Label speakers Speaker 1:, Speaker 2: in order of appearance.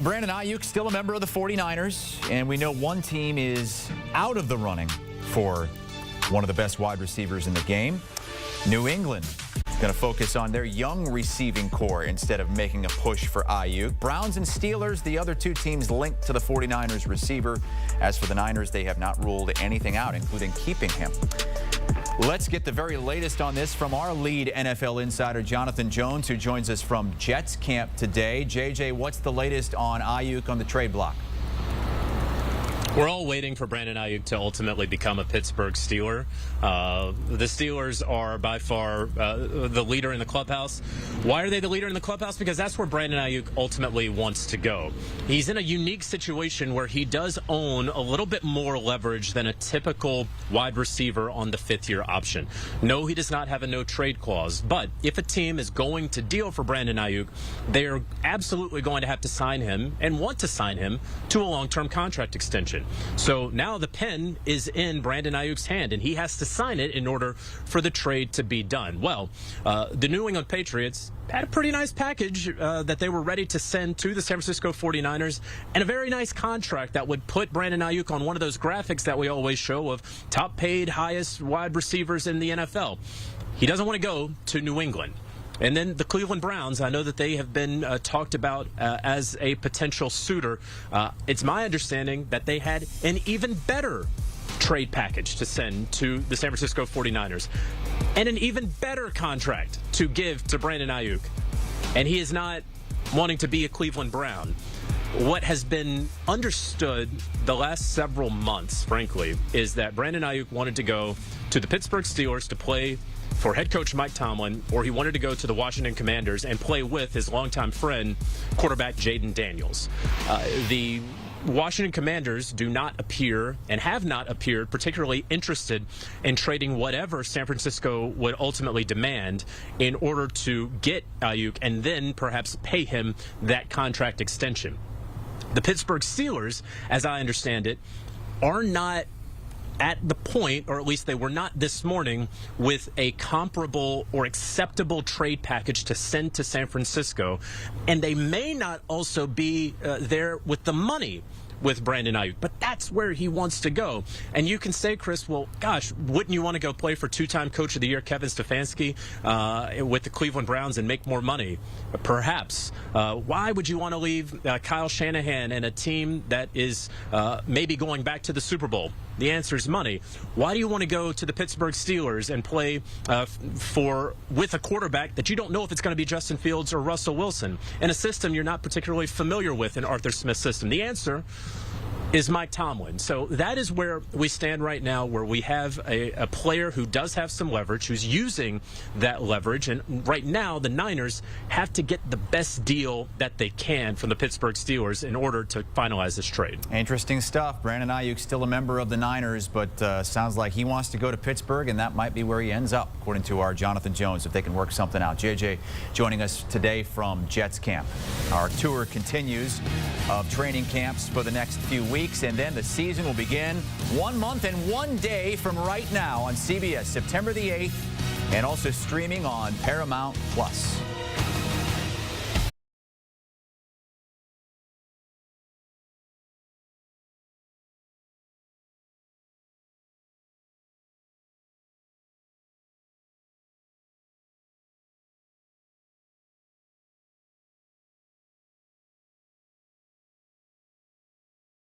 Speaker 1: Brandon Aiyuk still a member of the 49ers, and we know one team is out of the running for one of the best wide receivers in the game. New England is going to focus on their young receiving core instead of making a push for Aiyuk. Browns and Steelers, the other two teams linked to the 49ers receiver. As for the Niners, they have not ruled anything out, including keeping him. Let's get the very latest on this from our lead NFL insider, Jonathan Jones, who joins us from Jets camp today. JJ, what's the latest on Aiyuk on the trade block?
Speaker 2: We're all waiting for Brandon Aiyuk to ultimately become a Pittsburgh Steeler. The Steelers are by far the leader in the clubhouse. Why are they the leader in the clubhouse? Because that's where Brandon Aiyuk ultimately wants to go. He's in a unique situation where he does own a little bit more leverage than a typical wide receiver on the fifth-year option. No, he does not have a no-trade clause, but if a team is going to deal for Brandon Aiyuk, they are absolutely going to have to sign him and want to sign him to a long-term contract extension. So now the pen is in Brandon Aiyuk's hand, and he has to sign it in order for the trade to be done. Well, the New England Patriots had a pretty nice package that they were ready to send to the San Francisco 49ers, and a very nice contract that would put Brandon Aiyuk on one of those graphics that we always show of top paid, highest wide receivers in the NFL. He doesn't want to go to New England. And then the Cleveland Browns, I know that they have been talked about as a potential suitor. It's my understanding that they had an even better trade package to send to the San Francisco 49ers and an even better contract to give to Brandon Aiyuk. And he is not wanting to be a Cleveland Brown. What has been understood the last several months, frankly, is that Brandon Aiyuk wanted to go to the Pittsburgh Steelers to play for head coach Mike Tomlin, or he wanted to go to the Washington Commanders and play with his longtime friend, quarterback Jaden Daniels. The Washington Commanders do not appear and have not appeared particularly interested in trading whatever San Francisco would ultimately demand in order to get Aiyuk and then perhaps pay him that contract extension. The Pittsburgh Steelers, as I understand it, are not at the point, or at least they were not this morning, with a comparable or acceptable trade package to send to San Francisco. And they may not also be there with the money with Brandon Aiyuk, but that's where he wants to go. And you can say, Chris, well, gosh, wouldn't you want to go play for two-time Coach of the Year Kevin Stefanski with the Cleveland Browns and make more money? Perhaps. Why would you want to leave Kyle Shanahan and a team that is maybe going back to the Super Bowl? The answer is money. Why do you want to go to the Pittsburgh Steelers and play with a quarterback that you don't know if it's going to be Justin Fields or Russell Wilson in a system you're not particularly familiar with in Arthur Smith's system? The answer is Mike Tomlin. So that is where we stand right now, where we have a player who does have some leverage, who's using that leverage. And right now, the Niners have to get the best deal that they can from the Pittsburgh Steelers in order to finalize this trade.
Speaker 1: Interesting stuff. Brandon Aiyuk still a member of the Niners, but sounds like he wants to go to Pittsburgh, and that might be where he ends up, according to our Jonathan Jones, if they can work something out. JJ joining us today from Jets camp. Our tour continues of training camps for the next few weeks. And then the season will begin 1 month and 1 day from right now on CBS, September the 8th, and also streaming on Paramount+.